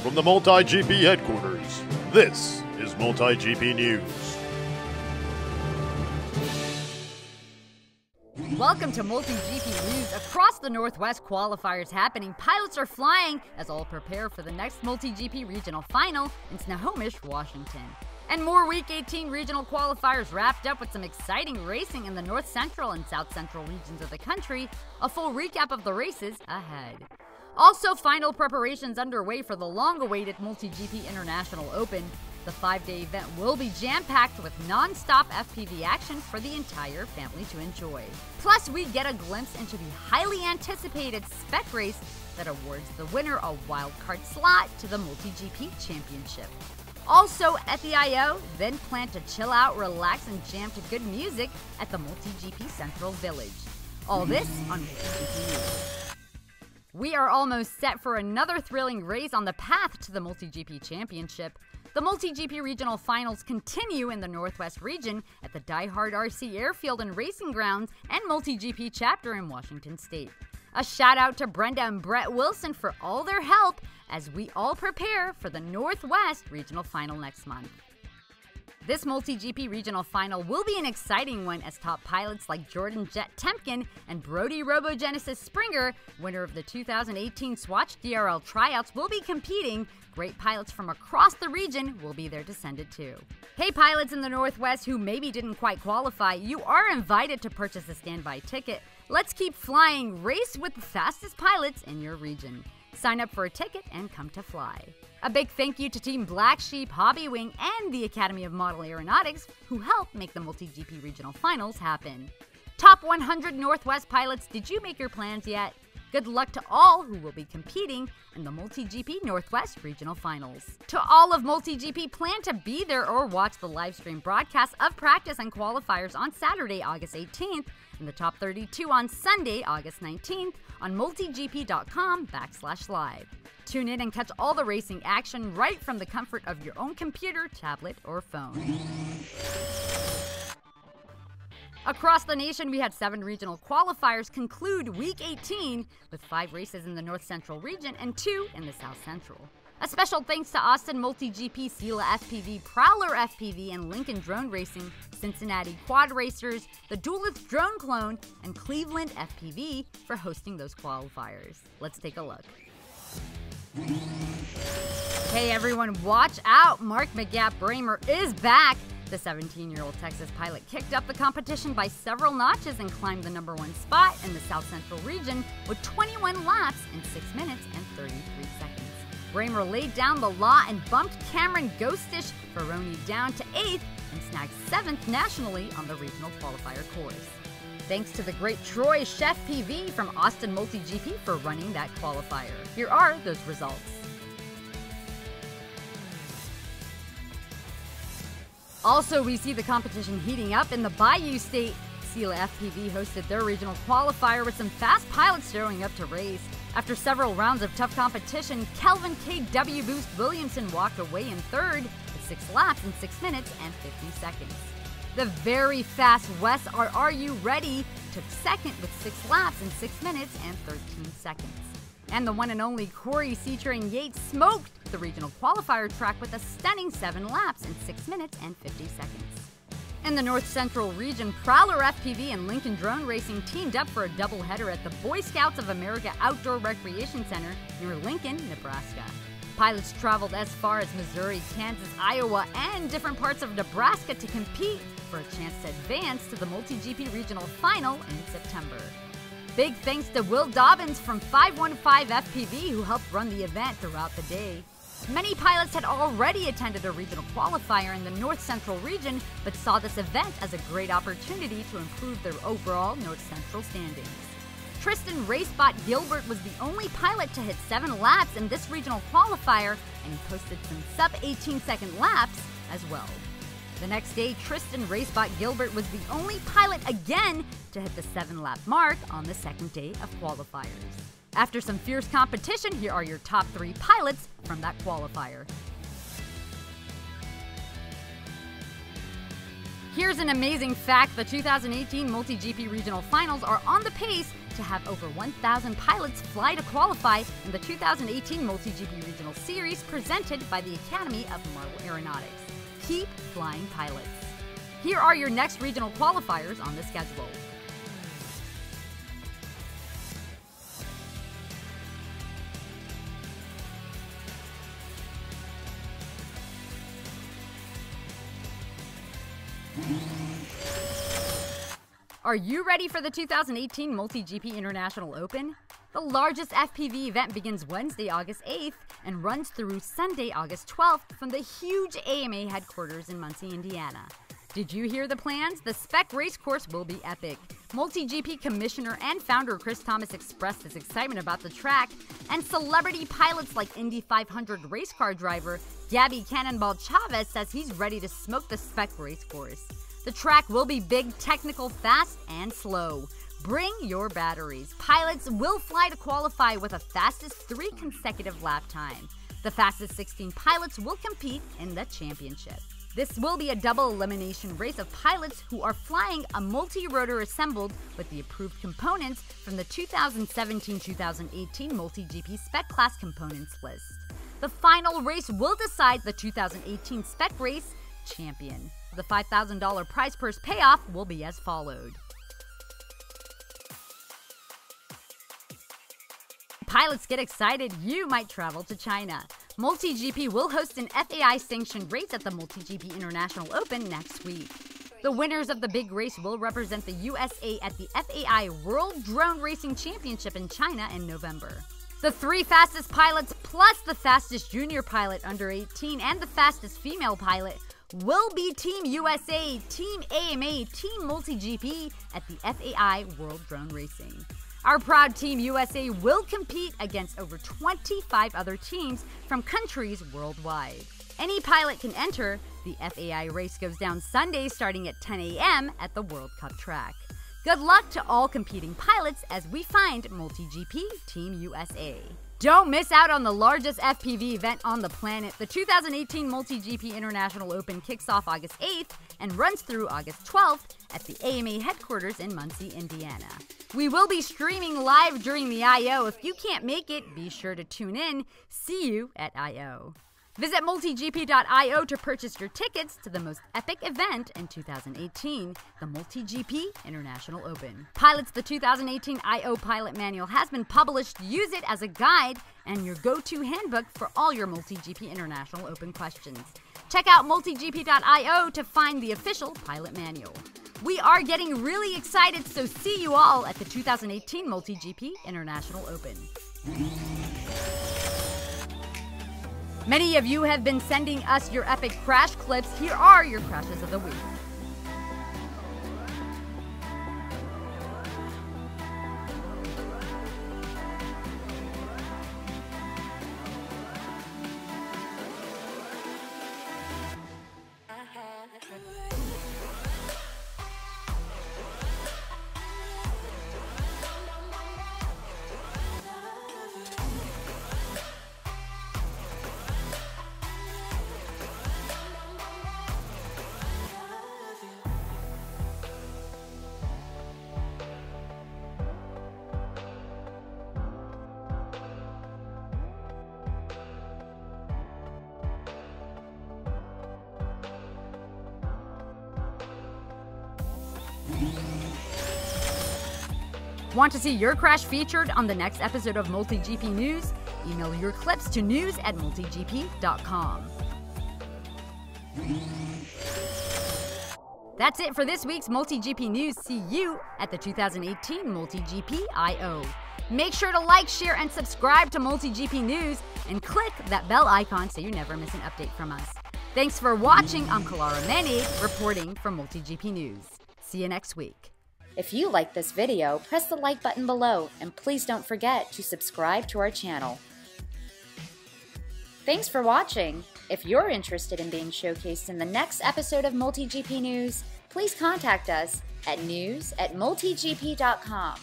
From the MultiGP headquarters, this is MultiGP News. Welcome to MultiGP News. Across the Northwest, qualifiers happening. Pilots are flying as all prepare for the next MultiGP regional final in Snohomish, Washington. And more Week 18 regional qualifiers wrapped up with some exciting racing in the North Central and South Central regions of the country. A full recap of the races ahead. Also, final preparations underway for the long-awaited MultiGP International Open. The 5-day event will be jam-packed with non-stop FPV action for the entire family to enjoy. Plus, we get a glimpse into the highly anticipated spec race that awards the winner a wildcard slot to the MultiGP Championship. Also at the I.O., then plan to chill out, relax, and jam to good music at the MultiGP Central Village. All this on MultiGP News. We are almost set for another thrilling race on the path to the MultiGP Championship. The MultiGP Regional Finals continue in the Northwest region at the Die Hard RC Airfield and Racing Grounds and MultiGP chapter in Washington State. A shout out to Brenda and Brett Wilson for all their help as we all prepare for the Northwest Regional Final next month. This MultiGP Regional Final will be an exciting one as top pilots like Jordan Jet Temkin and Brody Robogenesis Springer, winner of the 2018 Swatch DRL tryouts, will be competing. Great pilots from across the region will be there to send it too. Hey pilots in the Northwest who maybe didn't quite qualify, you are invited to purchase a standby ticket. Let's keep flying, race with the fastest pilots in your region. Sign up for a ticket and come to fly. A big thank you to Team Black Sheep, Hobby Wing, and the Academy of Model Aeronautics who helped make the MultiGP Regional Finals happen. Top 100 Northwest pilots, did you make your plans yet? Good luck to all who will be competing in the MultiGP Northwest Regional Finals. To all of MultiGP, plan to be there or watch the live stream broadcast of practice and qualifiers on Saturday, August 18th, and the top 32 on Sunday, August 19th, on multigp.com/live. Tune in and catch all the racing action right from the comfort of your own computer, tablet, or phone. Across the nation, we had 7 regional qualifiers conclude Week 18 with 5 races in the North Central region and 2 in the South Central. A special thanks to Austin MultiGP, Sela FPV, Prowler FPV, and Lincoln Drone Racing, Cincinnati Quad Racers, the Duelist Drone Clone, and Cleveland FPV for hosting those qualifiers. Let's take a look. Hey everyone, watch out! Mark McGapp-Bramer is back! The 17-year-old Texas pilot kicked up the competition by several notches and climbed the #1 spot in the South Central region with 21 laps in 6 minutes and 33 seconds. Bramer laid down the law and bumped Cameron Ghostish Ferroni down to 8th and snagged 7th nationally on the regional qualifier course. Thanks to the great Troy Chef PV from Austin MultiGP for running that qualifier. Here are those results. Also, we see the competition heating up in the Bayou State. Sela FPV hosted their regional qualifier with some fast pilots showing up to race. After several rounds of tough competition, Kelvin KW Boost Williamson walked away in 3rd with 6 laps in 6 minutes and 50 seconds. The very fast Wes Are You Ready took 2nd with 6 laps in 6 minutes and 13 seconds. And the one and only Corey C-Train Yates smoked the regional qualifier track with a stunning 7 laps in 6 minutes and 50 seconds. In the North Central region, Prowler FPV and Lincoln Drone Racing teamed up for a doubleheader at the Boy Scouts of America Outdoor Recreation Center near Lincoln, Nebraska. Pilots traveled as far as Missouri, Kansas, Iowa, and different parts of Nebraska to compete for a chance to advance to the MultiGP Regional Final in September. Big thanks to Will Dobbins from 515 FPV who helped run the event throughout the day. Many pilots had already attended a regional qualifier in the North Central region, but saw this event as a great opportunity to improve their overall North Central standings. Tristan Racebot Gilbert was the only pilot to hit 7 laps in this regional qualifier, and he posted some sub-18-second laps as well. The next day, Tristan Racebot Gilbert was the only pilot again to hit the 7-lap mark on the 2nd day of qualifiers. After some fierce competition, here are your top 3 pilots from that qualifier. Here's an amazing fact: the 2018 MultiGP Regional Finals are on the pace to have over 1,000 pilots fly to qualify in the 2018 MultiGP Regional Series presented by the Academy of Marvel Aeronautics. Keep flying, pilots. Here are your next regional qualifiers on the schedule. Are you ready for the 2018 MultiGP International Open? The largest FPV event begins Wednesday, August 8th and runs through Sunday, August 12th from the huge AMA headquarters in Muncie, Indiana. Did you hear the plans? The spec race course will be epic. MultiGP commissioner and founder Chris Thomas expressed his excitement about the track, and celebrity pilots like Indy 500 race car driver Gabby Cannonball Chavez says he's ready to smoke the spec race course. The track will be big, technical, fast, and slow. Bring your batteries. Pilots will fly to qualify with a fastest 3 consecutive lap time. The fastest 16 pilots will compete in the championship. This will be a double elimination race of pilots who are flying a multi-rotor assembled with the approved components from the 2017-2018 MultiGP Spec Class Components list. The final race will decide the 2018 Spec Race champion. The $5,000 prize purse payoff will be as followed. Pilots, get excited, you might travel to China. MultiGP will host an FAI-sanctioned race at the MultiGP International Open next week. The winners of the big race will represent the USA at the FAI World Drone Racing Championship in China in November. The 3 fastest pilots plus the fastest junior pilot under 18 and the fastest female pilot will be Team USA, Team AMA, Team MultiGP at the FAI World Drone Racing. Our proud Team USA will compete against over 25 other teams from countries worldwide. Any pilot can enter. The FAI race goes down Sunday starting at 10 a.m. at the World Cup track. Good luck to all competing pilots as we find MultiGP Team USA. Don't miss out on the largest FPV event on the planet. The 2018 MultiGP International Open kicks off August 8th and runs through August 12th at the AMA headquarters in Muncie, Indiana. We will be streaming live during the I.O. If you can't make it, be sure to tune in. See you at I.O. Visit multigp.io to purchase your tickets to the most epic event in 2018, the MultiGP International Open. Pilots, the 2018 I.O. Pilot Manual has been published. Use it as a guide and your go-to handbook for all your MultiGP International Open questions. Check out multigp.io to find the official pilot manual. We are getting really excited, so see you all at the 2018 MultiGP International Open. Many of you have been sending us your epic crash clips. Here are your crashes of the week. Want to see your crash featured on the next episode of MultiGP News? Email your clips to news@multigp.com. That's it for this week's MultiGP News. See you at the 2018 MultiGP I.O. Make sure to like, share, and subscribe to MultiGP News and click that bell icon so you never miss an update from us. Thanks for watching. I'm Kalara Manig, reporting for MultiGP News. See you next week. If you like this video, press the like button below and please don't forget to subscribe to our channel. Thanks for watching. If you're interested in being showcased in the next episode of MultiGP News, please contact us at news@multigp.com.